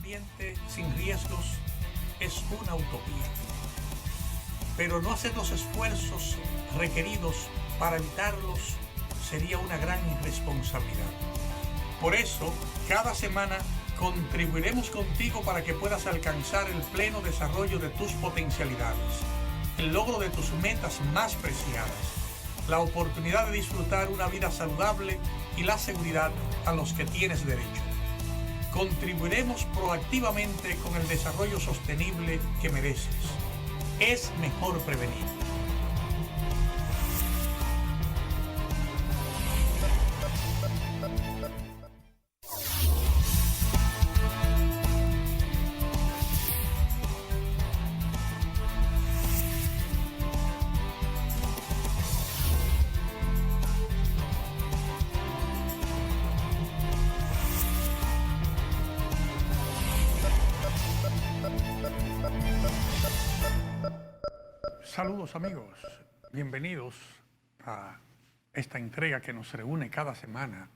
ambiente sin riesgos es una utopía, pero no hacer los esfuerzos requeridos para evitarlos sería una gran irresponsabilidad. Por eso, cada semana contribuiremos contigo para que puedas alcanzar el pleno desarrollo de tus potencialidades, el logro de tus metas más preciadas, la oportunidad de disfrutar una vida saludable y la seguridad a los que tienes derecho. Contribuiremos proactivamente con el desarrollo sostenible que mereces. Es mejor prevenir. Saludos amigos, bienvenidos a esta entrega que nos reúne cada semana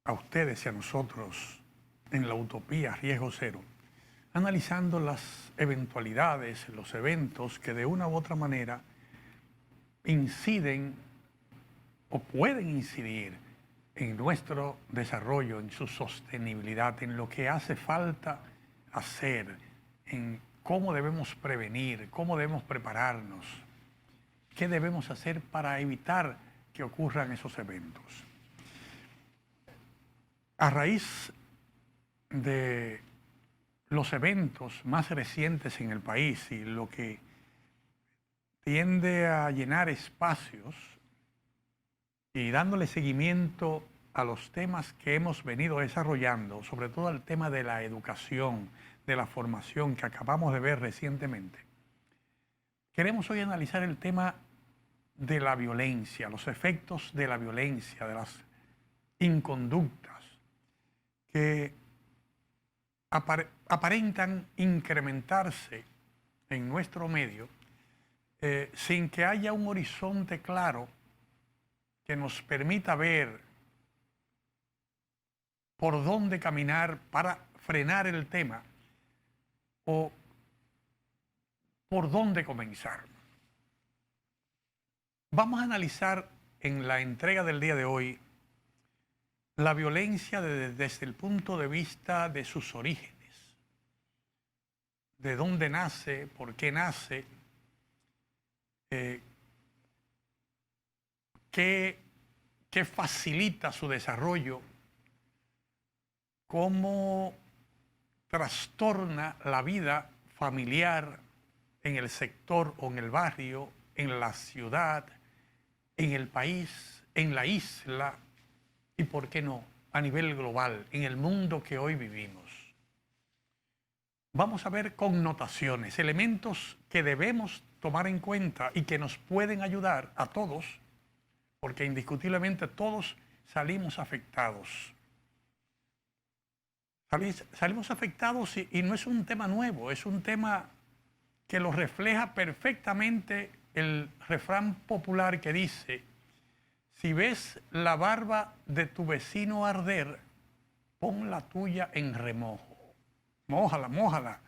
a ustedes y a nosotros en la utopía Riesgo Cero, analizando las eventualidades, los eventos que de una u otra manera inciden o pueden incidir en nuestro desarrollo, en su sostenibilidad, en lo que hace falta hacer, en cómo debemos prevenir, cómo debemos prepararnos, qué debemos hacer para evitar que ocurran esos eventos. A raíz de los eventos más recientes en el país y lo que tiende a llenar espacios y dándole seguimiento a los temas que hemos venido desarrollando, sobre todo el tema de la educación, de la formación que acabamos de ver recientemente, queremos hoy analizar el tema de la violencia, los efectos de la violencia, de las inconductas que aparentan incrementarse en nuestro medio sin que haya un horizonte claro que nos permita ver por dónde caminar para frenar el tema o por dónde comenzar. Vamos a analizar en la entrega del día de hoy la violencia desde el punto de vista de sus orígenes, de dónde nace, por qué nace, qué facilita su desarrollo, cómo trastorna la vida familiar en el sector o en el barrio, en la ciudad, en el país, en la isla y, ¿por qué no?, a nivel global, en el mundo que hoy vivimos. Vamos a ver connotaciones, elementos que debemos tomar en cuenta y que nos pueden ayudar a todos, porque indiscutiblemente todos salimos afectados. Salimos afectados y no es un tema nuevo, es un tema que lo refleja perfectamente el refrán popular que dice: si ves la barba de tu vecino arder, pon la tuya en remojo. Mójala,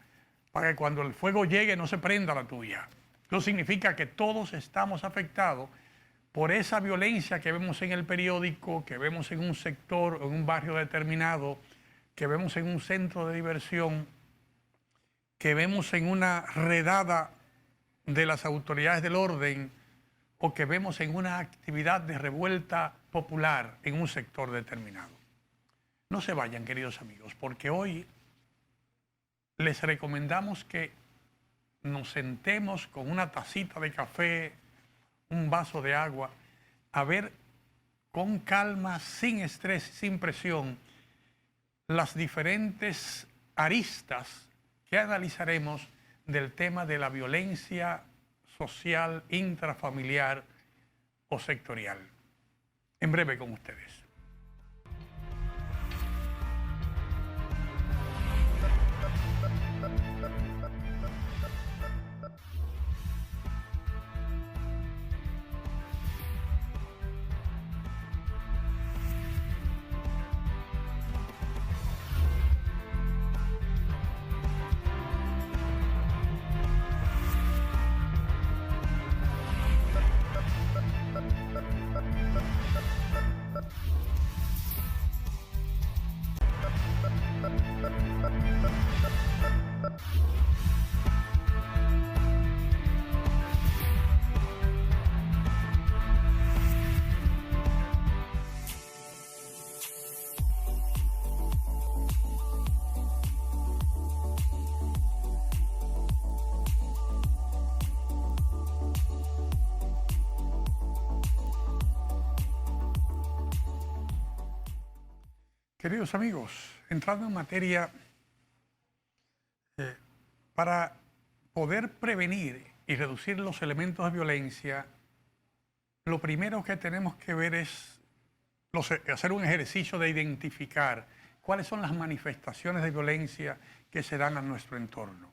para que cuando el fuego llegue no se prenda la tuya. Eso significa que todos estamos afectados por esa violencia que vemos en el periódico, que vemos en un sector o en un barrio determinado, que vemos en un centro de diversión, que vemos en una redada de las autoridades del orden o que vemos en una actividad de revuelta popular en un sector determinado. No se vayan, queridos amigos, porque hoy les recomendamos que nos sentemos con una tacita de café, un vaso de agua, a ver con calma, sin estrés, sin presión, las diferentes aristas que analizaremos del tema de la violencia social, intrafamiliar o sectorial. En breve con ustedes. Queridos amigos, entrando en materia, para poder prevenir y reducir los elementos de violencia, lo primero que tenemos que ver es hacer un ejercicio de identificar cuáles son las manifestaciones de violencia que se dan a nuestro entorno.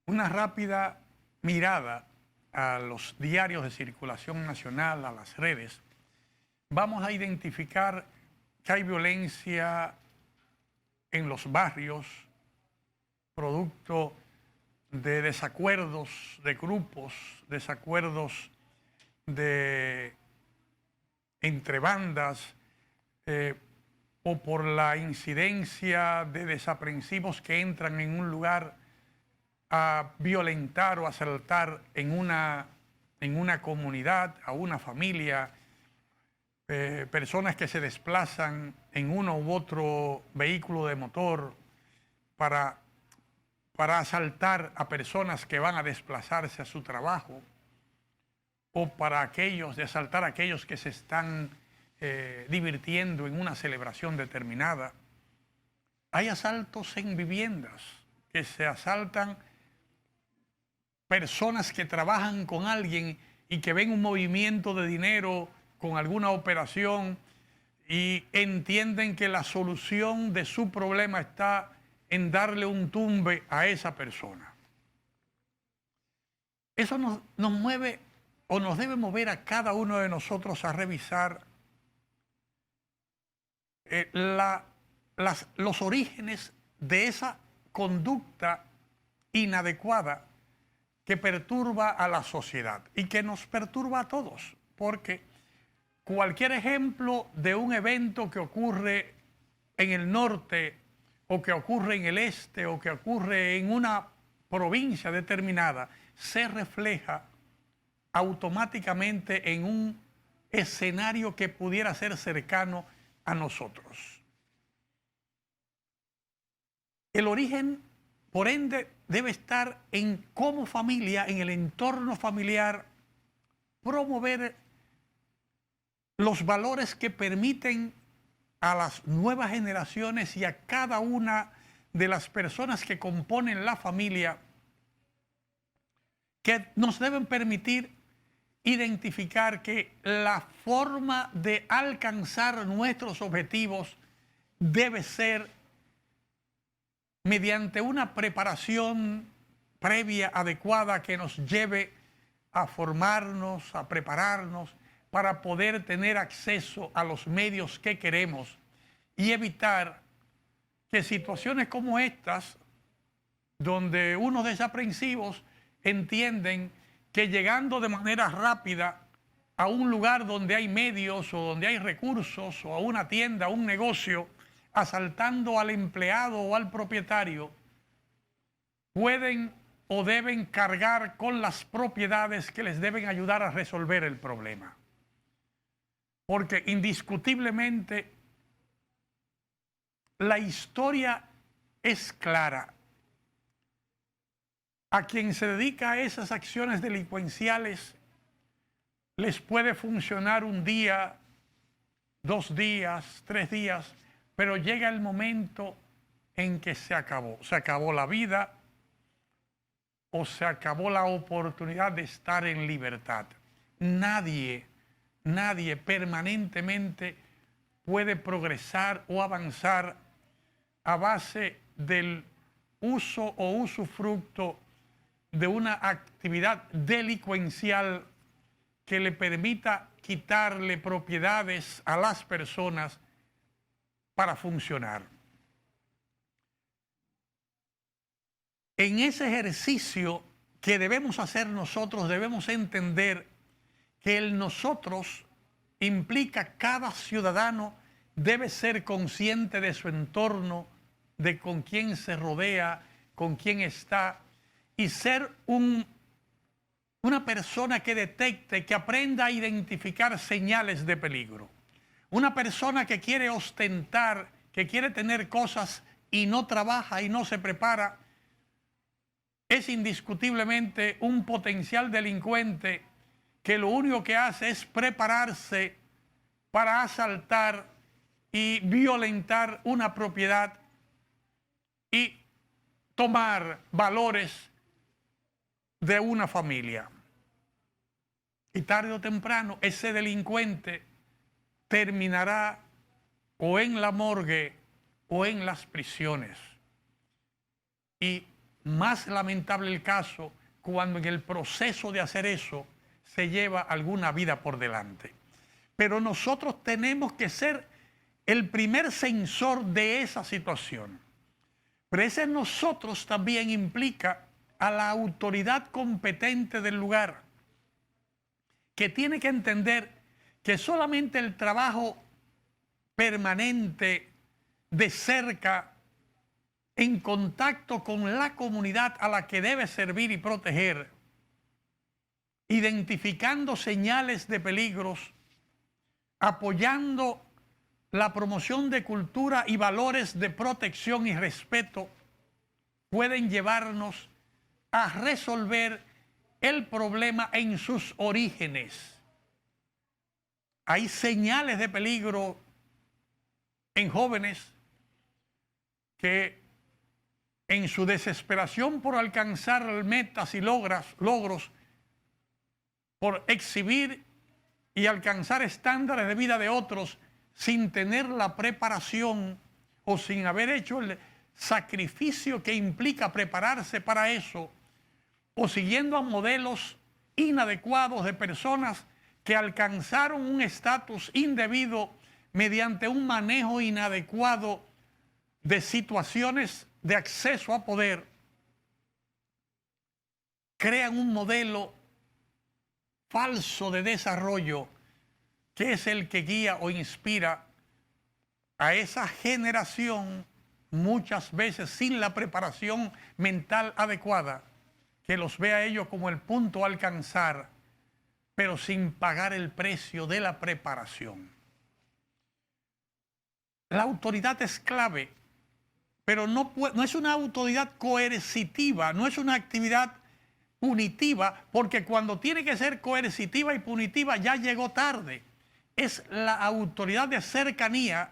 Una rápida mirada a los diarios de circulación nacional, a las redes, vamos a identificar que hay violencia en los barrios, producto de desacuerdos de grupos, desacuerdos entre bandas, o por la incidencia de desaprensivos que entran en un lugar a violentar o asaltar en una comunidad, a una familia, personas que se desplazan en uno u otro vehículo de motor para asaltar a personas que van a desplazarse a su trabajo, o para asaltar a aquellos que se están divirtiendo en una celebración determinada. Hay asaltos en viviendas, que se asaltan personas que trabajan con alguien y que ven un movimiento de dinero con alguna operación y entienden que la solución de su problema está en darle un tumbe a esa persona. Eso nos mueve o nos debe mover a cada uno de nosotros a revisar los orígenes de esa conducta inadecuada que perturba a la sociedad y que nos perturba a todos, porque cualquier ejemplo de un evento que ocurre en el norte o que ocurre en el este o que ocurre en una provincia determinada se refleja automáticamente en un escenario que pudiera ser cercano a nosotros. El origen, por ende, debe estar en cómo familia, en el entorno familiar, promover los valores que permiten a las nuevas generaciones y a cada una de las personas que componen la familia, que nos deben permitir identificar que la forma de alcanzar nuestros objetivos debe ser mediante una preparación previa adecuada que nos lleve a formarnos, a prepararnos para poder tener acceso a los medios que queremos y evitar que situaciones como estas, donde unos desaprensivos entienden que llegando de manera rápida a un lugar donde hay medios o donde hay recursos, o a una tienda, a un negocio, asaltando al empleado o al propietario, pueden o deben cargar con las propiedades que les deben ayudar a resolver el problema. Porque indiscutiblemente la historia es clara. A quien se dedica a esas acciones delincuenciales les puede funcionar un día, 2 días, 3 días, pero llega el momento en que se acabó. Se acabó la vida o se acabó la oportunidad de estar en libertad. Nadie permanentemente puede progresar o avanzar a base del uso o usufructo de una actividad delincuencial que le permita quitarle propiedades a las personas para funcionar. En ese ejercicio que debemos hacer nosotros, debemos entender que el nosotros implica cada ciudadano debe ser consciente de su entorno, de con quién se rodea, con quién está, y ser una persona que detecte, que aprenda a identificar señales de peligro. Una persona que quiere ostentar, que quiere tener cosas y no trabaja y no se prepara, es indiscutiblemente un potencial delincuente que lo único que hace es prepararse para asaltar y violentar una propiedad y tomar valores de una familia. Y tarde o temprano ese delincuente terminará o en la morgue o en las prisiones. Y más lamentable el caso cuando en el proceso de hacer eso se lleva alguna vida por delante. Pero nosotros tenemos que ser el primer censor de esa situación. Pero ese nosotros también implica a la autoridad competente del lugar, que tiene que entender que solamente el trabajo permanente de cerca, en contacto con la comunidad a la que debe servir y proteger, identificando señales de peligros, apoyando la promoción de cultura y valores de protección y respeto, pueden llevarnos a resolver el problema en sus orígenes. Hay señales de peligro en jóvenes que en su desesperación por alcanzar metas y logros, por exhibir y alcanzar estándares de vida de otros sin tener la preparación o sin haber hecho el sacrificio que implica prepararse para eso, o siguiendo a modelos inadecuados de personas que alcanzaron un estatus indebido mediante un manejo inadecuado de situaciones de acceso a poder, crean un modelo falso de desarrollo que es el que guía o inspira a esa generación, muchas veces sin la preparación mental adecuada, que los ve a ellos como el punto a alcanzar, pero sin pagar el precio de la preparación. La autoridad es clave, pero no es una autoridad coercitiva, no es una actividad punitiva, porque cuando tiene que ser coercitiva y punitiva ya llegó tarde. Es la autoridad de cercanía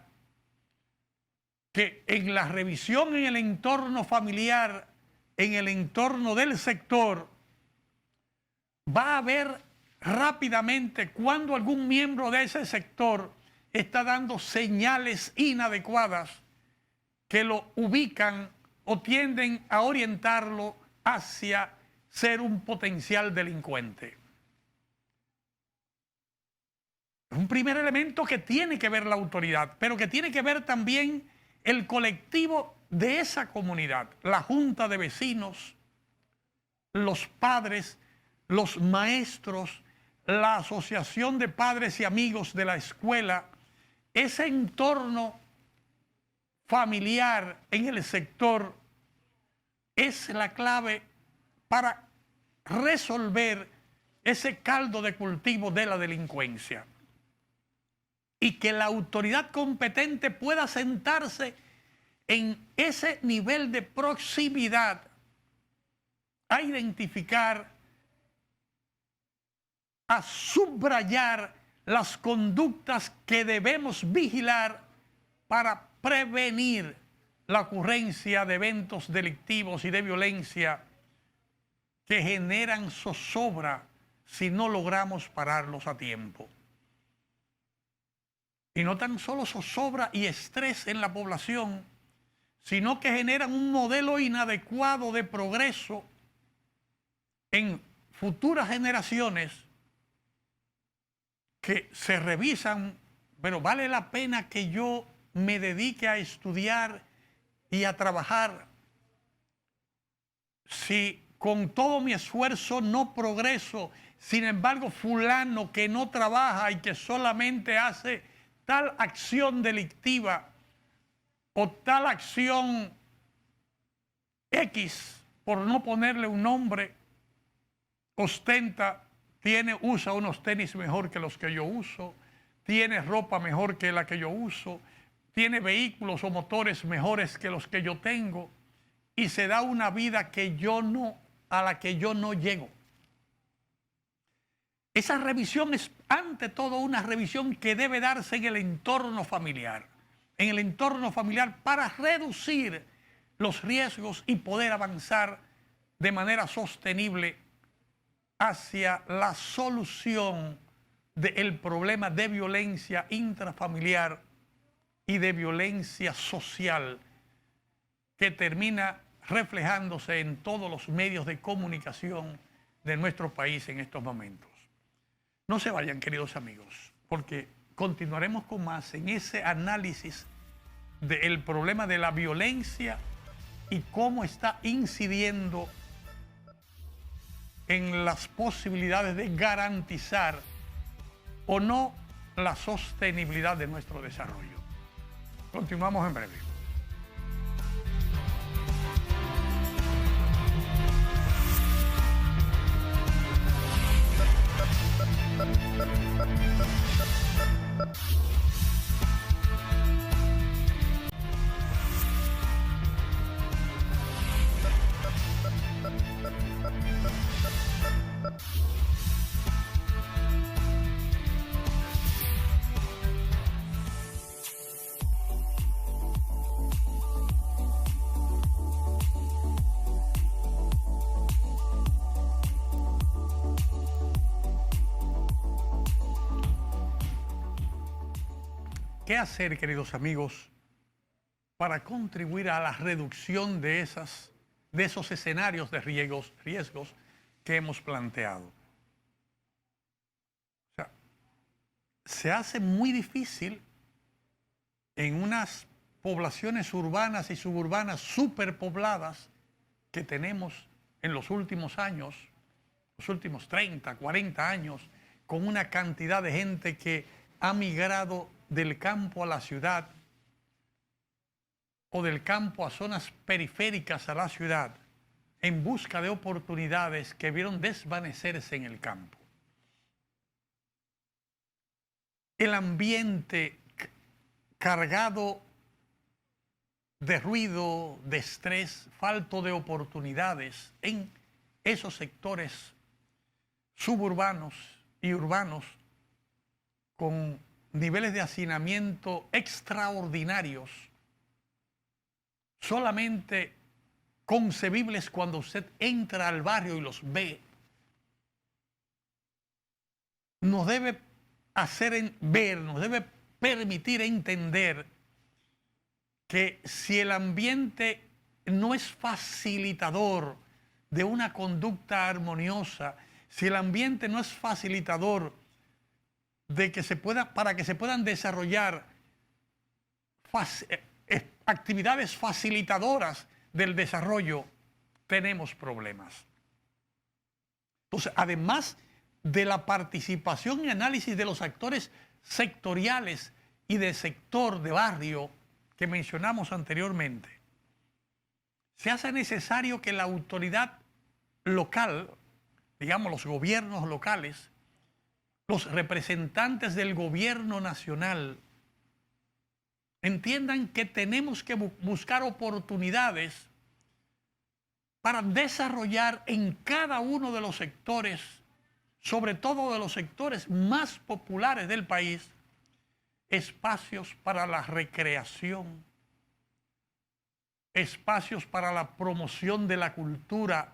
que en la revisión en el entorno familiar, en el entorno del sector, va a ver rápidamente cuando algún miembro de ese sector está dando señales inadecuadas que lo ubican o tienden a orientarlo hacia ser un potencial delincuente. Es un primer elemento que tiene que ver la autoridad, pero que tiene que ver también el colectivo de esa comunidad, la junta de vecinos, los padres, los maestros, la asociación de padres y amigos de la escuela, ese entorno familiar en el sector es la clave para resolver ese caldo de cultivo de la delincuencia. Y que la autoridad competente pueda sentarse en ese nivel de proximidad a identificar, a subrayar las conductas que debemos vigilar para prevenir la ocurrencia de eventos delictivos y de violencia que generan zozobra si no logramos pararlos a tiempo. Y no tan solo zozobra y estrés en la población, sino que generan un modelo inadecuado de progreso en futuras generaciones que se revisan, pero vale la pena que yo me dedique a estudiar y a trabajar si con todo mi esfuerzo no progreso. Sin embargo, fulano que no trabaja y que solamente hace tal acción delictiva o tal acción X, por no ponerle un nombre, ostenta, usa unos tenis mejor que los que yo uso, tiene ropa mejor que la que yo uso, tiene vehículos o motores mejores que los que yo tengo, y se da una vida a la que yo no llego. Esa revisión es ante todo una revisión que debe darse en el entorno familiar. en el entorno familiar para reducir los riesgos y poder avanzar de manera sostenible hacia la solución del problema de violencia intrafamiliar y de violencia social que termina reflejándose en todos los medios de comunicación de nuestro país en estos momentos. No se vayan, queridos amigos, porque continuaremos con más en ese análisis del problema de la violencia y cómo está incidiendo en las posibilidades de garantizar o no la sostenibilidad de nuestro desarrollo. Continuamos en breve. ¿Qué hacer, queridos amigos, para contribuir a la reducción de esos escenarios de riesgos que hemos planteado? O sea, se hace muy difícil en unas poblaciones urbanas y suburbanas superpobladas que tenemos en los últimos años, los últimos 30, 40 años, con una cantidad de gente que ha migrado del campo a la ciudad o del campo a zonas periféricas a la ciudad en busca de oportunidades que vieron desvanecerse en el campo. El ambiente cargado de ruido, de estrés, falto de oportunidades en esos sectores suburbanos y urbanos con niveles de hacinamiento extraordinarios, solamente concebibles cuando usted entra al barrio y los ve, nos debe hacer ver, nos debe permitir entender que si el ambiente no es facilitador de una conducta armoniosa, si el ambiente no es facilitador de que para que se puedan desarrollar actividades facilitadoras del desarrollo, tenemos problemas. Entonces, además de la participación y análisis de los actores sectoriales y del sector de barrio que mencionamos anteriormente, se hace necesario que la autoridad local, digamos los gobiernos locales, los representantes del gobierno nacional, entiendan que tenemos que buscar oportunidades para desarrollar en cada uno de los sectores, sobre todo de los sectores más populares del país, espacios para la recreación, espacios para la promoción de la cultura,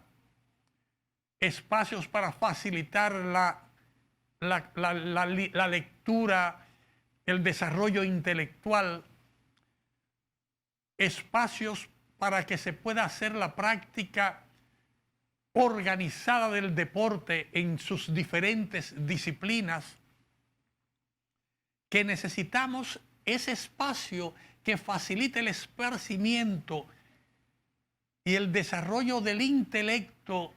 espacios para facilitar la lectura, el desarrollo intelectual, espacios para que se pueda hacer la práctica organizada del deporte en sus diferentes disciplinas, que necesitamos ese espacio que facilite el esparcimiento y el desarrollo del intelecto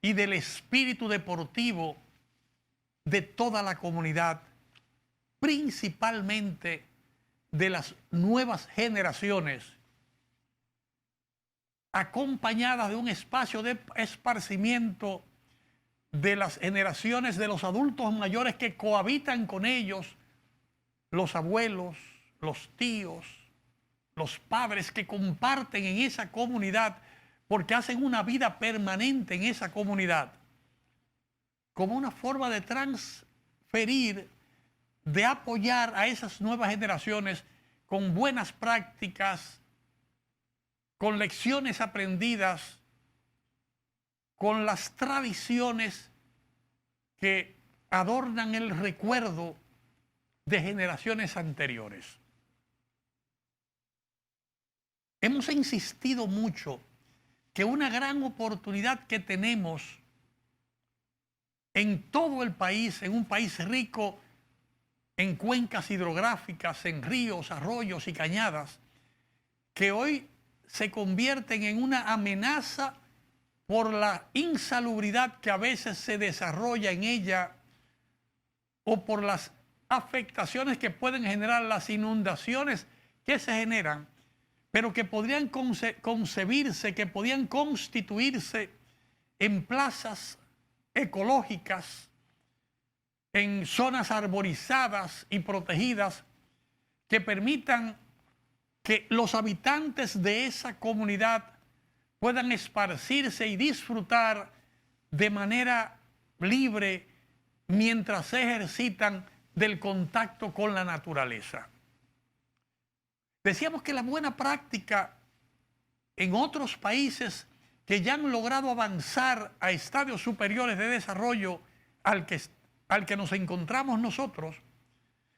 y del espíritu deportivo de toda la comunidad, principalmente de las nuevas generaciones, acompañadas de un espacio de esparcimiento de las generaciones de los adultos mayores que cohabitan con ellos, los abuelos, los tíos, los padres que comparten en esa comunidad porque hacen una vida permanente en esa comunidad, como una forma de transferir, de apoyar a esas nuevas generaciones con buenas prácticas, con lecciones aprendidas, con las tradiciones que adornan el recuerdo de generaciones anteriores. Hemos insistido mucho que una gran oportunidad que tenemos en todo el país, en un país rico en cuencas hidrográficas, en ríos, arroyos y cañadas, que hoy se convierten en una amenaza por la insalubridad que a veces se desarrolla en ella o por las afectaciones que pueden generar las inundaciones que se generan, pero que podrían concebirse, que podían constituirse en plazas ecológicas, en zonas arborizadas y protegidas que permitan que los habitantes de esa comunidad puedan esparcirse y disfrutar de manera libre mientras se ejercitan del contacto con la naturaleza. Decíamos que la buena práctica en otros países que ya han logrado avanzar a estadios superiores de desarrollo al que nos encontramos nosotros,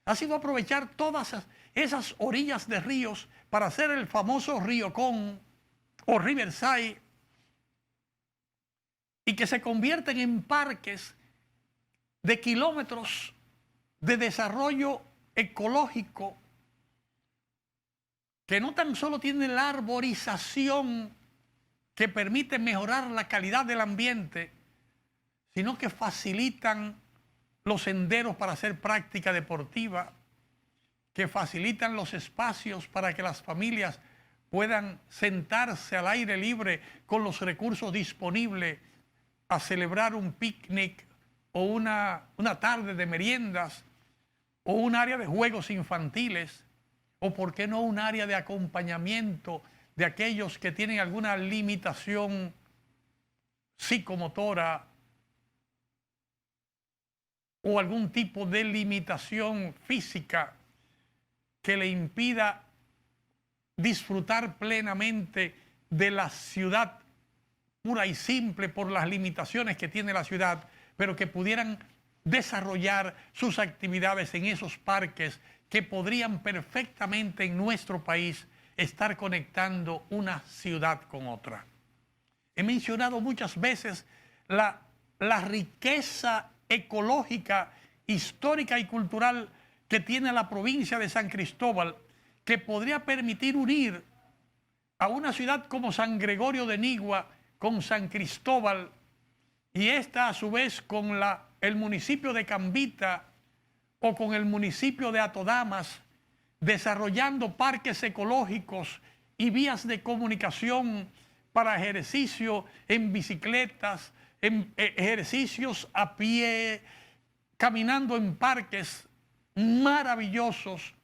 ha sido aprovechar todas esas orillas de ríos para hacer el famoso Río Con o Riverside, y que se convierten en parques de kilómetros de desarrollo ecológico que no tan solo tienen la arborización que permite mejorar la calidad del ambiente, sino que facilitan los senderos para hacer práctica deportiva, que facilitan los espacios para que las familias puedan sentarse al aire libre con los recursos disponibles a celebrar un picnic o una tarde de meriendas o un área de juegos infantiles o, por qué no, un área de acompañamiento de aquellos que tienen alguna limitación psicomotora o algún tipo de limitación física que le impida disfrutar plenamente de la ciudad pura y simple por las limitaciones que tiene la ciudad, pero que pudieran desarrollar sus actividades en esos parques que podrían perfectamente en nuestro país estar conectando una ciudad con otra. He mencionado muchas veces la riqueza ecológica, histórica y cultural que tiene la provincia de San Cristóbal, que podría permitir unir a una ciudad como San Gregorio de Nigua con San Cristóbal, y esta a su vez con el municipio de Cambita o con el municipio de Atodamas, desarrollando parques ecológicos y vías de comunicación para ejercicio en bicicletas, en ejercicios a pie, caminando en parques maravillosos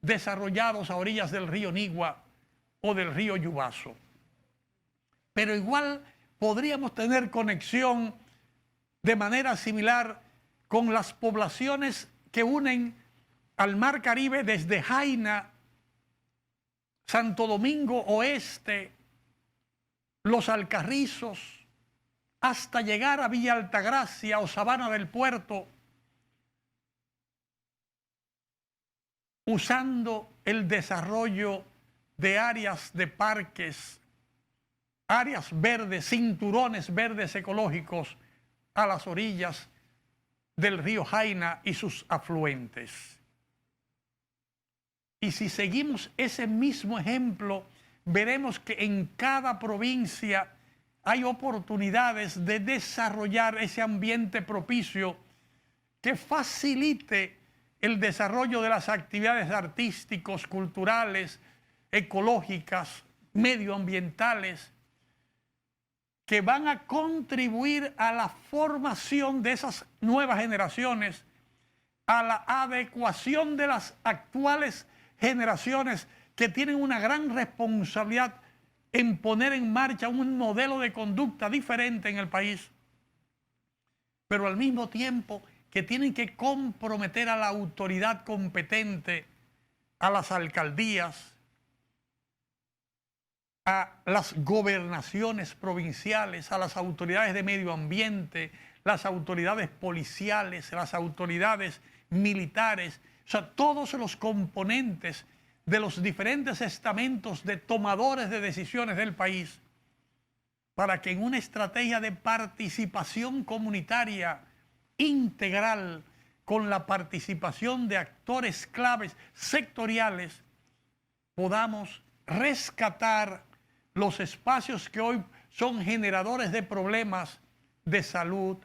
desarrollados a orillas del río Nigua o del río Yubaso. Pero igual podríamos tener conexión de manera similar con las poblaciones que unen al Mar Caribe desde Jaina, Santo Domingo Oeste, Los Alcarrizos, hasta llegar a Villa Altagracia o Sabana del Puerto, usando el desarrollo de áreas de parques, áreas verdes, cinturones verdes ecológicos a las orillas del río Jaina y sus afluentes. Y si seguimos ese mismo ejemplo, veremos que en cada provincia hay oportunidades de desarrollar ese ambiente propicio que facilite el desarrollo de las actividades artísticas, culturales, ecológicas, medioambientales, que van a contribuir a la formación de esas nuevas generaciones, a la adecuación de las actuales generaciones que tienen una gran responsabilidad en poner en marcha un modelo de conducta diferente en el país, pero al mismo tiempo que tienen que comprometer a la autoridad competente a las alcaldías, a las gobernaciones provinciales, a las autoridades de medio ambiente, las autoridades policiales, las autoridades militares, o sea, todos los componentes de los diferentes estamentos de tomadores de decisiones del país, para que en una estrategia de participación comunitaria integral, con la participación de actores claves sectoriales, podamos rescatar los espacios que hoy son generadores de problemas de salud,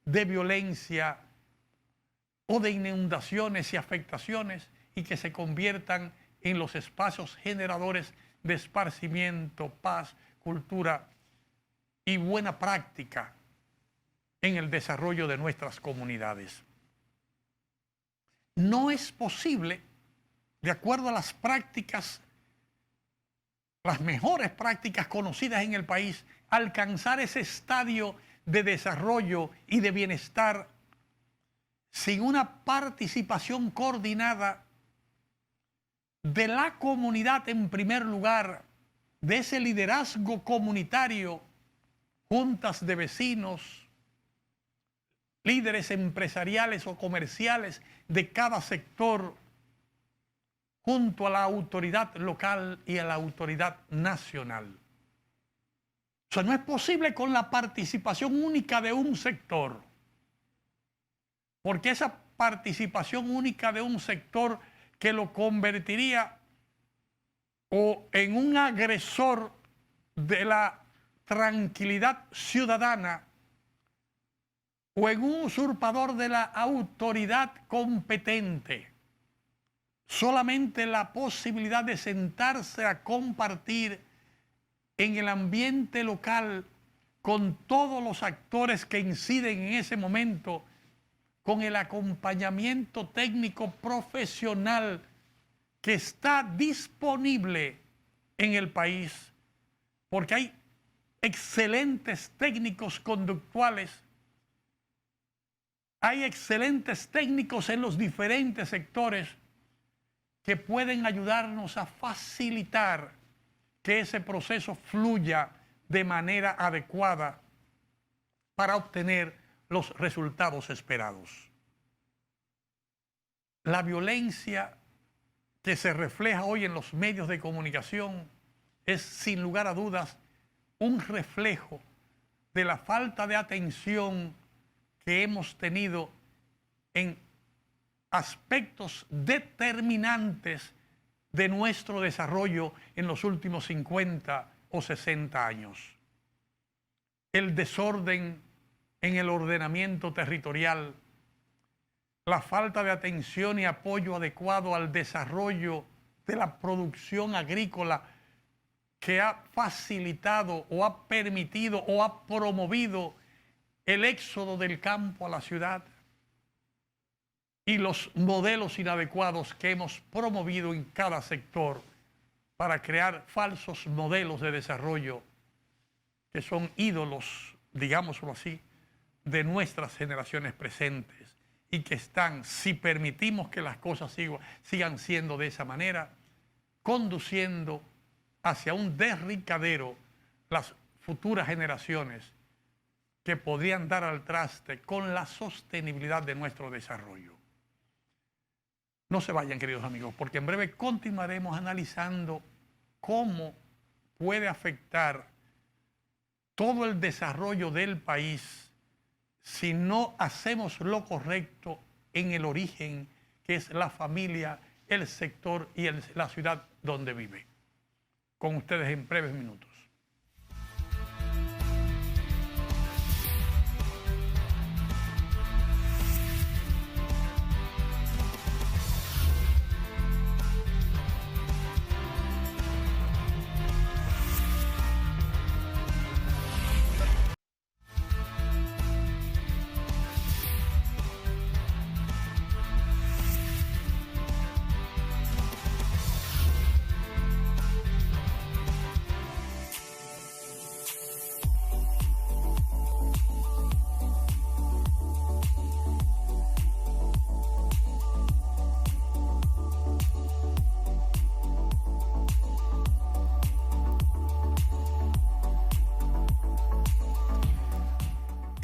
de violencia o de inundaciones y afectaciones, y que se conviertan en los espacios generadores de esparcimiento, paz, cultura y buena práctica en el desarrollo de nuestras comunidades. No es posible, de acuerdo a las prácticas, las mejores prácticas conocidas en el país, alcanzar ese estadio de desarrollo y de bienestar sin una participación coordinada de la comunidad en primer lugar, de ese liderazgo comunitario, juntas de vecinos, líderes empresariales o comerciales de cada sector, junto a la autoridad local y a la autoridad nacional. O sea, no es posible con la participación única de un sector, porque esa participación única de un sector que lo convertiría o en un agresor de la tranquilidad ciudadana o en un usurpador de la autoridad competente. Solamente la posibilidad de sentarse a compartir en el ambiente local con todos los actores que inciden en ese momento, con el acompañamiento técnico profesional que está disponible en el país, porque hay excelentes técnicos conductuales, hay excelentes técnicos en los diferentes sectores que pueden ayudarnos a facilitar que ese proceso fluya de manera adecuada para obtener los resultados esperados. La violencia que se refleja hoy en los medios de comunicación es, sin lugar a dudas, un reflejo de la falta de atención que hemos tenido en aspectos determinantes de nuestro desarrollo en los últimos 50 o 60 años. El desorden en el ordenamiento territorial, la falta de atención y apoyo adecuado al desarrollo de la producción agrícola que ha facilitado o ha permitido o ha promovido el éxodo del campo a la ciudad, y los modelos inadecuados que hemos promovido en cada sector para crear falsos modelos de desarrollo que son ídolos, digámoslo así, de nuestras generaciones presentes, y que están, si permitimos que las cosas sigan siendo de esa manera, conduciendo hacia un derricadero las futuras generaciones que podrían dar al traste con la sostenibilidad de nuestro desarrollo. No se vayan, queridos amigos, porque en breve continuaremos analizando cómo puede afectar todo el desarrollo del país si no hacemos lo correcto en el origen, que es la familia, el sector y la ciudad donde vive. Con ustedes en breves minutos.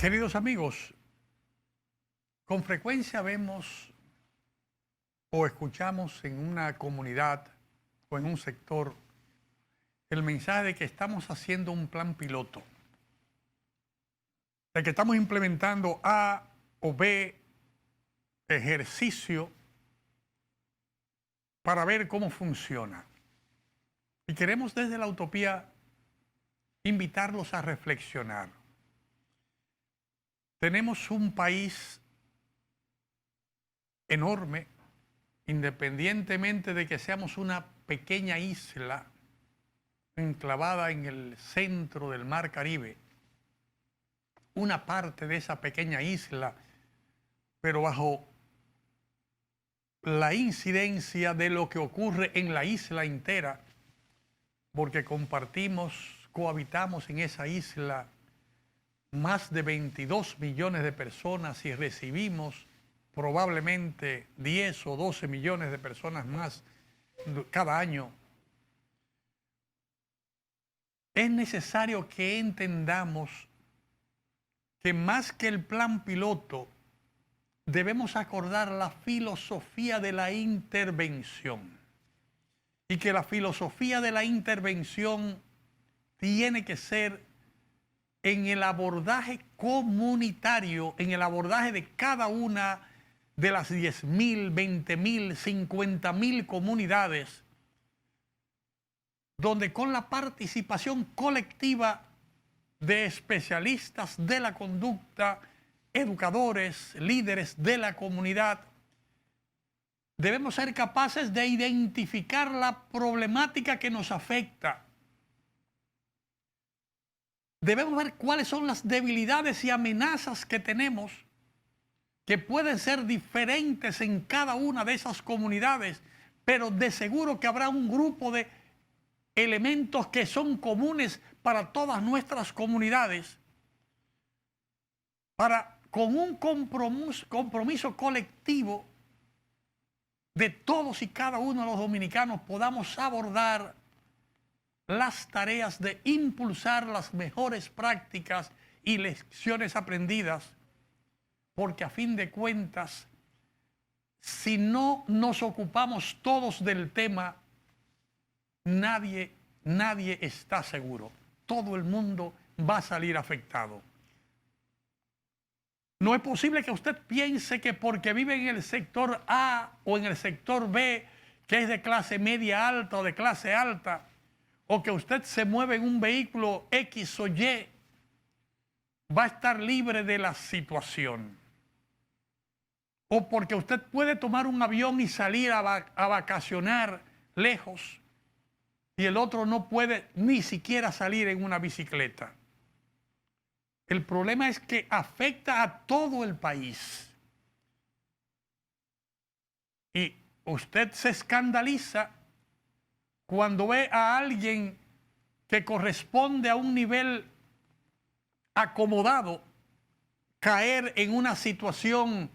Queridos amigos, con frecuencia vemos o escuchamos en una comunidad o en un sector el mensaje de que estamos haciendo un plan piloto, de que estamos implementando A o B ejercicio para ver cómo funciona. Y queremos desde la utopía invitarlos a reflexionar. Tenemos un país enorme, independientemente de que seamos una pequeña isla enclavada en el centro del Mar Caribe, una parte de esa pequeña isla, pero bajo la incidencia de lo que ocurre en la isla entera, porque cohabitamos en esa isla más de 22 millones de personas y recibimos probablemente 10 o 12 millones de personas más cada año. Es necesario que entendamos que más que el plan piloto, debemos acordar la filosofía de la intervención. Y que la filosofía de la intervención tiene que ser en el abordaje comunitario, en el abordaje de cada una de las 10.000, 20.000, 50.000 comunidades, donde con la participación colectiva de especialistas de la conducta, educadores, líderes de la comunidad, debemos ser capaces de identificar la problemática que nos afecta. Debemos ver cuáles son las debilidades y amenazas que tenemos, que pueden ser diferentes en cada una de esas comunidades, pero de seguro que habrá un grupo de elementos que son comunes para todas nuestras comunidades, para con un compromiso colectivo de todos y cada uno de los dominicanos podamos abordar las tareas de impulsar las mejores prácticas y lecciones aprendidas, porque a fin de cuentas, si no nos ocupamos todos del tema, nadie está seguro. Todo el mundo va a salir afectado. No es posible que usted piense que porque vive en el sector A o en el sector B, que es de clase media alta o de clase alta, o que usted se mueve en un vehículo X o Y, va a estar libre de la situación. O porque usted puede tomar un avión y salir a vacacionar lejos y el otro no puede ni siquiera salir en una bicicleta. El problema es que afecta a todo el país. Y usted se escandaliza cuando ve a alguien que corresponde a un nivel acomodado caer en una situación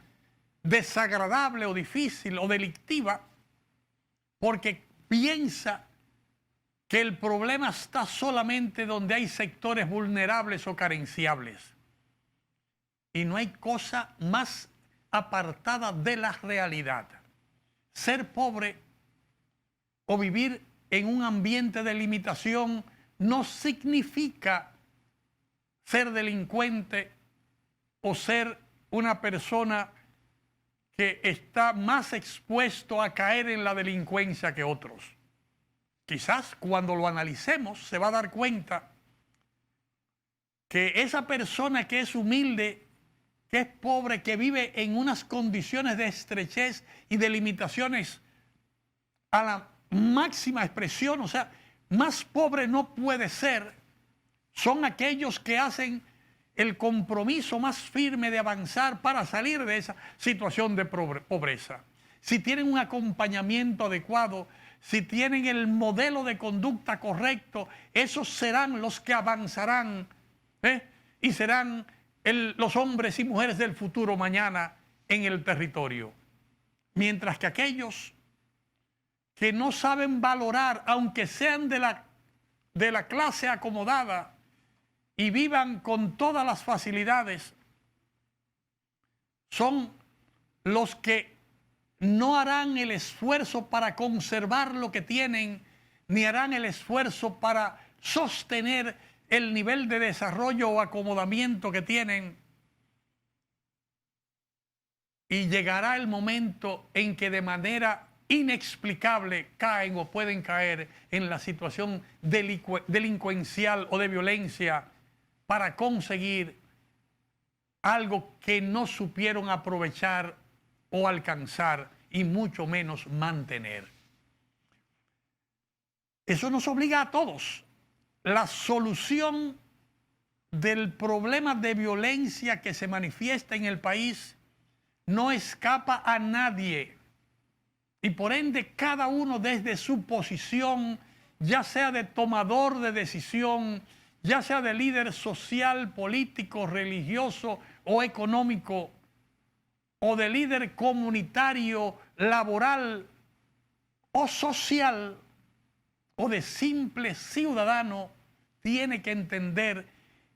desagradable o difícil o delictiva, porque piensa que el problema está solamente donde hay sectores vulnerables o carenciables. Y no hay cosa más apartada de la realidad. Ser pobre o vivir en un ambiente de limitación no significa ser delincuente o ser una persona que está más expuesto a caer en la delincuencia que otros. Quizás cuando lo analicemos se va a dar cuenta que esa persona que es humilde, que es pobre, que vive en unas condiciones de estrechez y de limitaciones a la máxima expresión, o sea, más pobre no puede ser, son aquellos que hacen el compromiso más firme de avanzar para salir de esa situación de pobreza. Si tienen un acompañamiento adecuado, si tienen el modelo de conducta correcto, esos serán los que avanzarán, y serán los hombres y mujeres del futuro mañana en el territorio. Mientras que aquellos que no saben valorar, aunque sean de la clase acomodada y vivan con todas las facilidades, son los que no harán el esfuerzo para conservar lo que tienen, ni harán el esfuerzo para sostener el nivel de desarrollo o acomodamiento que tienen. Y llegará el momento en que de manera inexplicable caen o pueden caer en la situación delincuencial o de violencia para conseguir algo que no supieron aprovechar o alcanzar y mucho menos mantener. Eso nos obliga a todos. La solución del problema de violencia que se manifiesta en el país no escapa a nadie. Y por ende, cada uno desde su posición, ya sea de tomador de decisión, ya sea de líder social, político, religioso o económico, o de líder comunitario, laboral o social, o de simple ciudadano, tiene que entender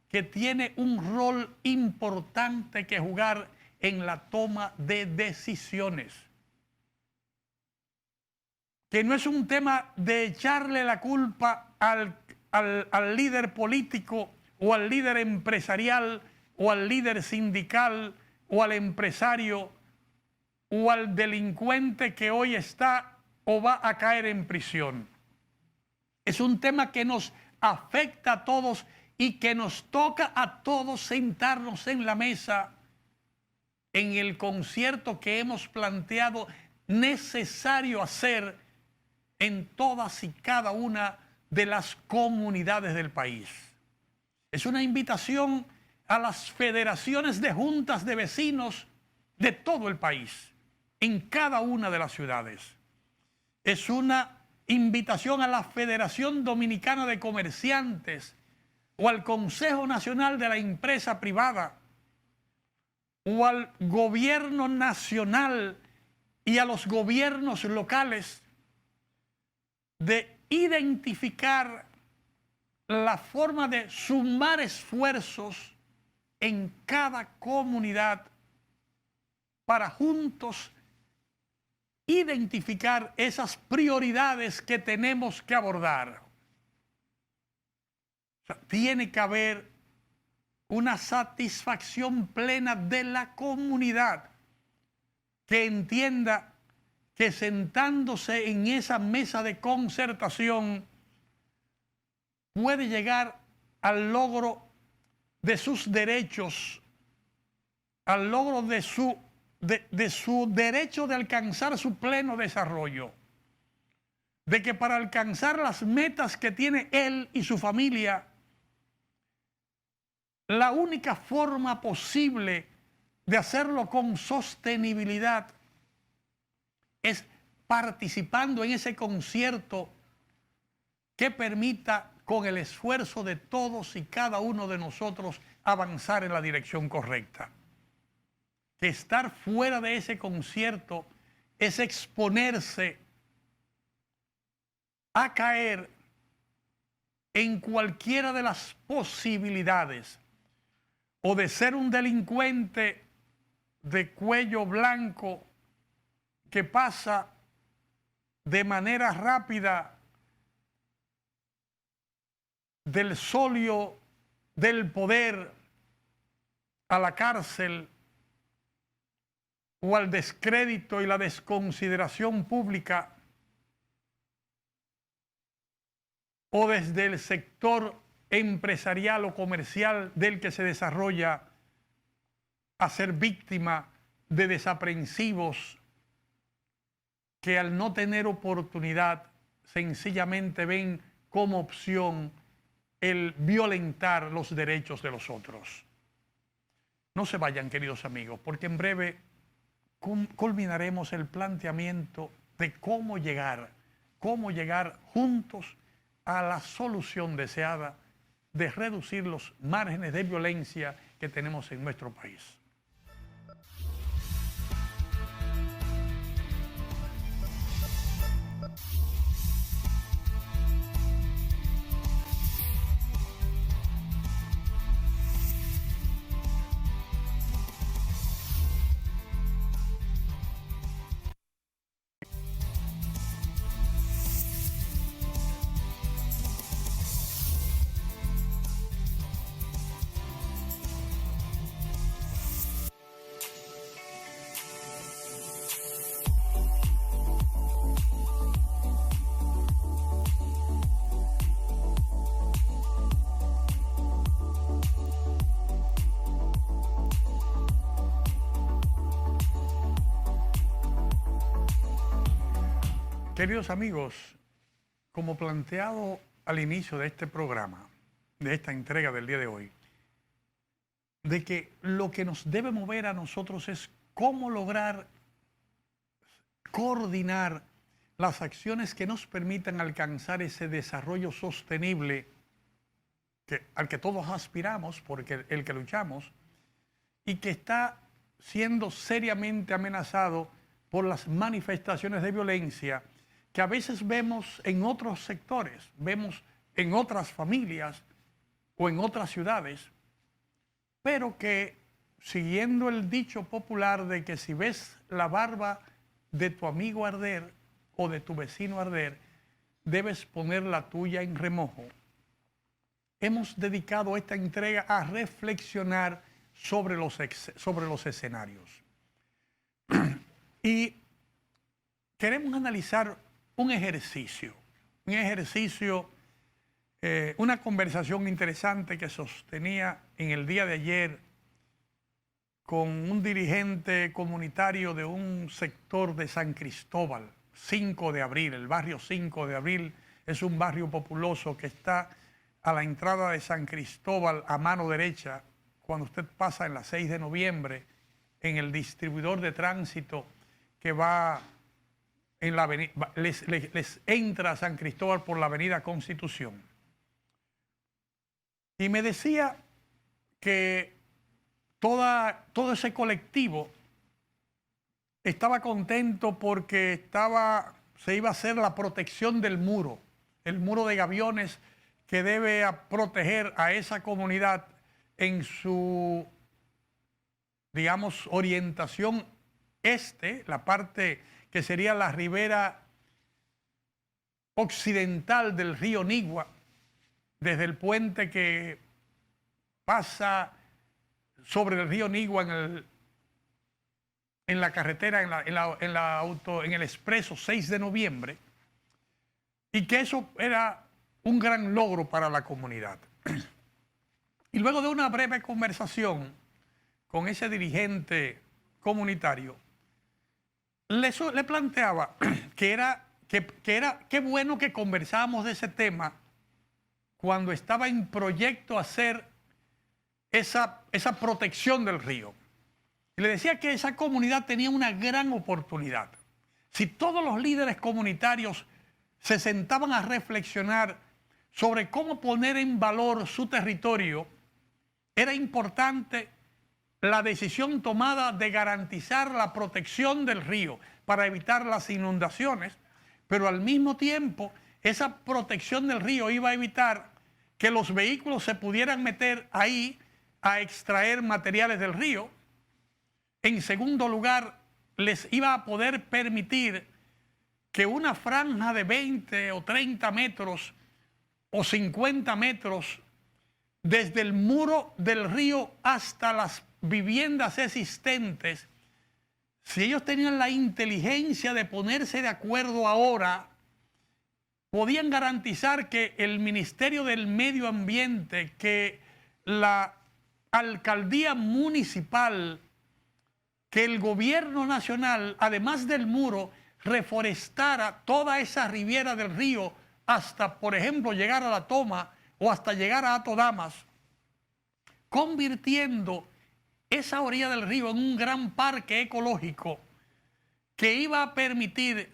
que tiene un rol importante que jugar en la toma de decisiones. Que no es un tema de echarle la culpa al líder político o al líder empresarial o al líder sindical o al empresario o al delincuente que hoy está o va a caer en prisión. Es un tema que nos afecta a todos y que nos toca a todos sentarnos en la mesa en el concierto que hemos planteado necesario hacer en todas y cada una de las comunidades del país. Es una invitación a las federaciones de juntas de vecinos de todo el país, en cada una de las ciudades. Es una invitación a la Federación Dominicana de Comerciantes o al Consejo Nacional de la Empresa Privada o al gobierno nacional y a los gobiernos locales de identificar la forma de sumar esfuerzos en cada comunidad para juntos identificar esas prioridades que tenemos que abordar. O sea, tiene que haber una satisfacción plena de la comunidad que entienda que sentándose en esa mesa de concertación puede llegar al logro de sus derechos, al logro de su derecho de alcanzar su pleno desarrollo, de que para alcanzar las metas que tiene él y su familia, la única forma posible de hacerlo con sostenibilidad es participando en ese concierto que permita, con el esfuerzo de todos y cada uno de nosotros, avanzar en la dirección correcta. Que estar fuera de ese concierto es exponerse a caer en cualquiera de las posibilidades o de ser un delincuente de cuello blanco que pasa de manera rápida del solio del poder a la cárcel o al descrédito y la desconsideración pública, o desde el sector empresarial o comercial del que se desarrolla a ser víctima de desaprensivos que al no tener oportunidad sencillamente ven como opción el violentar los derechos de los otros. No se vayan, queridos amigos, porque en breve culminaremos el planteamiento de cómo llegar juntos a la solución deseada de reducir los márgenes de violencia que tenemos en nuestro país. Queridos amigos, como planteado al inicio de este programa, de esta entrega del día de hoy, de que lo que nos debe mover a nosotros es cómo lograr coordinar las acciones que nos permitan alcanzar ese desarrollo sostenible al que todos aspiramos, porque el que luchamos, y que está siendo seriamente amenazado por las manifestaciones de violencia que a veces vemos en otros sectores, vemos en otras familias o en otras ciudades, pero que siguiendo el dicho popular de que si ves la barba de tu amigo arder o de tu vecino arder, debes poner la tuya en remojo. Hemos dedicado esta entrega a reflexionar sobre los escenarios. Y queremos analizar un ejercicio, una conversación interesante que sostenía en el día de ayer con un dirigente comunitario de un sector de San Cristóbal, 5 de abril. El barrio 5 de abril es un barrio populoso que está a la entrada de San Cristóbal a mano derecha, cuando usted pasa en la 6 de noviembre, en el distribuidor de tránsito que va en la avenida, les entra a San Cristóbal por la avenida Constitución. Y me decía que todo ese colectivo estaba contento porque se iba a hacer la protección del muro, el muro de gaviones que debe proteger a esa comunidad en su, digamos, orientación este, la parte que sería la ribera occidental del río Nigua, desde el puente que pasa sobre el río Nigua en la carretera, en el expreso 6 de noviembre, y que eso era un gran logro para la comunidad. Y luego de una breve conversación con ese dirigente comunitario, le planteaba qué bueno que conversábamos de ese tema cuando estaba en proyecto hacer esa protección del río. Y le decía que esa comunidad tenía una gran oportunidad. Si todos los líderes comunitarios se sentaban a reflexionar sobre cómo poner en valor su territorio, era importante la decisión tomada de garantizar la protección del río para evitar las inundaciones, pero al mismo tiempo esa protección del río iba a evitar que los vehículos se pudieran meter ahí a extraer materiales del río. En segundo lugar, les iba a poder permitir que una franja de 20 o 30 metros o 50 metros desde el muro del río hasta las viviendas existentes, si ellos tenían la inteligencia de ponerse de acuerdo ahora, podían garantizar que el Ministerio del Medio Ambiente, que la alcaldía municipal, que el gobierno nacional, además del muro, reforestara toda esa riviera del río hasta, por ejemplo, llegar a La Toma o hasta llegar a Atodamas, convirtiendo esa orilla del río en un gran parque ecológico que iba a permitir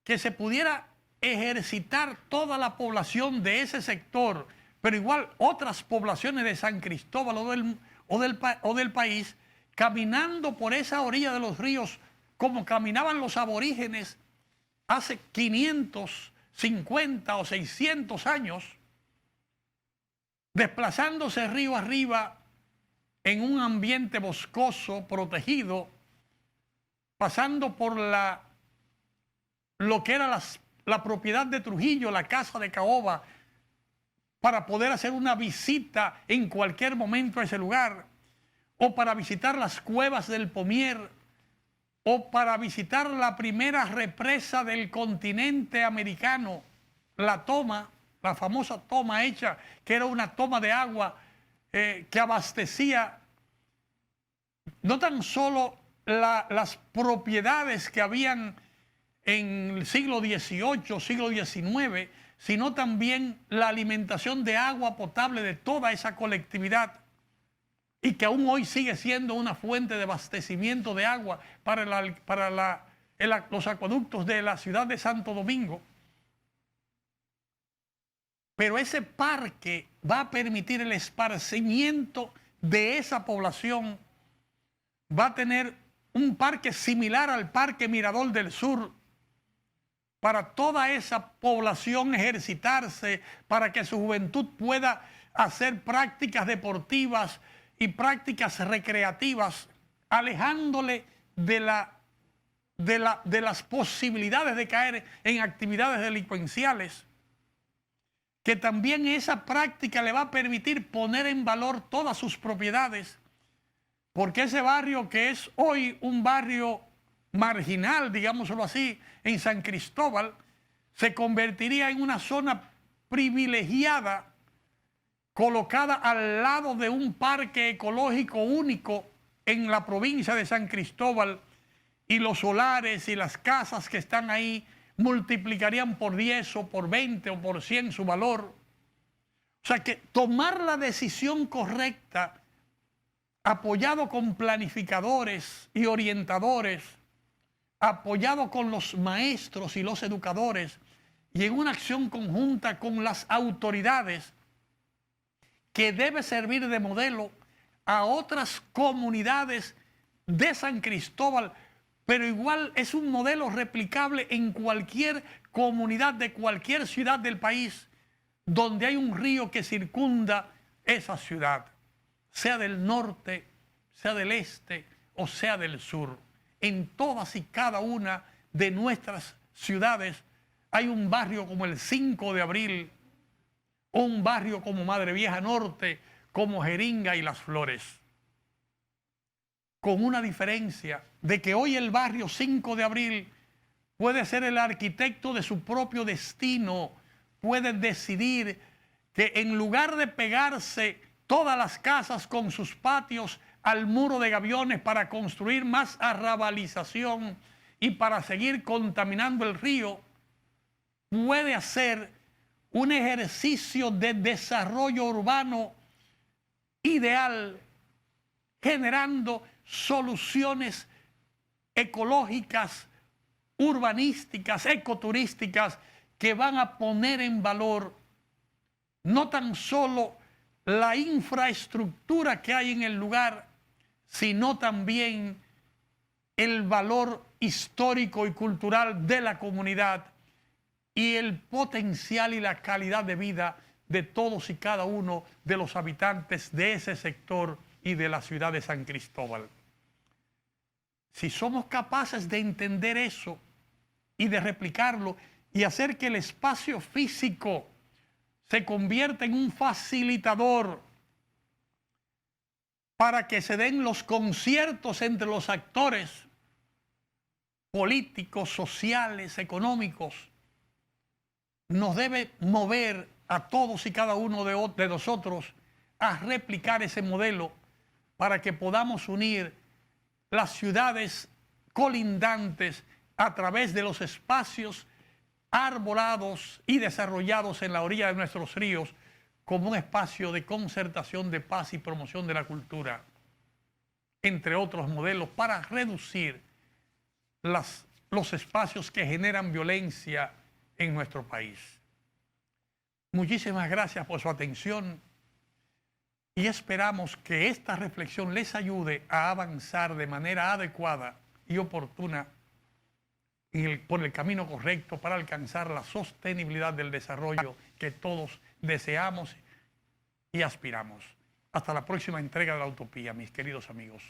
que se pudiera ejercitar toda la población de ese sector, pero igual otras poblaciones de San Cristóbal o del país, caminando por esa orilla de los ríos como caminaban los aborígenes hace 550 o 600 años, desplazándose río arriba en un ambiente boscoso, protegido, pasando por lo que era la propiedad de Trujillo, la casa de Caoba, para poder hacer una visita en cualquier momento a ese lugar, o para visitar las cuevas del Pomier, o para visitar la primera represa del continente americano, la Toma, la famosa toma hecha, que era una toma de agua que abastecía no tan solo las propiedades que habían en el siglo XVIII, siglo XIX, sino también la alimentación de agua potable de toda esa colectividad, y que aún hoy sigue siendo una fuente de abastecimiento de agua para los acueductos de la ciudad de Santo Domingo. Pero ese parque va a permitir el esparcimiento de esa población. Va a tener un parque similar al Parque Mirador del Sur, para toda esa población ejercitarse, para que su juventud pueda hacer prácticas deportivas y prácticas recreativas, alejándole de las posibilidades de caer en actividades delincuenciales. Que también esa práctica le va a permitir poner en valor todas sus propiedades, porque ese barrio, que es hoy un barrio marginal, digámoslo así, en San Cristóbal, se convertiría en una zona privilegiada, colocada al lado de un parque ecológico único en la provincia de San Cristóbal, y los solares y las casas que están ahí multiplicarían por 10 o por 20 o por 100 su valor. O sea que tomar la decisión correcta, apoyado con planificadores y orientadores, apoyado con los maestros y los educadores, y en una acción conjunta con las autoridades, que debe servir de modelo a otras comunidades de San Cristóbal, pero igual es un modelo replicable en cualquier comunidad de cualquier ciudad del país donde hay un río que circunda esa ciudad, sea del norte, sea del este o sea del sur. En todas y cada una de nuestras ciudades hay un barrio como el 5 de Abril, o un barrio como Madre Vieja Norte, como Jeringa y Las Flores. Con una diferencia de que hoy el barrio 5 de Abril puede ser el arquitecto de su propio destino, puede decidir que en lugar de pegarse todas las casas con sus patios al muro de gaviones para construir más arrabalización y para seguir contaminando el río, puede hacer un ejercicio de desarrollo urbano ideal, generando soluciones ecológicas, urbanísticas, ecoturísticas, que van a poner en valor no tan solo la infraestructura que hay en el lugar, sino también el valor histórico y cultural de la comunidad y el potencial y la calidad de vida de todos y cada uno de los habitantes de ese sector y de la ciudad de San Cristóbal. Si somos capaces de entender eso y de replicarlo y hacer que el espacio físico se convierta en un facilitador para que se den los conciertos entre los actores políticos, sociales, económicos, nos debe mover a todos y cada uno de nosotros a replicar ese modelo para que podamos unir las ciudades colindantes a través de los espacios arbolados y desarrollados en la orilla de nuestros ríos como un espacio de concertación, de paz y promoción de la cultura, entre otros modelos, para reducir los espacios que generan violencia en nuestro país. Muchísimas gracias por su atención y esperamos que esta reflexión les ayude a avanzar de manera adecuada y oportuna por el camino correcto para alcanzar la sostenibilidad del desarrollo que todos deseamos y aspiramos. Hasta la próxima entrega de La Utopía, mis queridos amigos.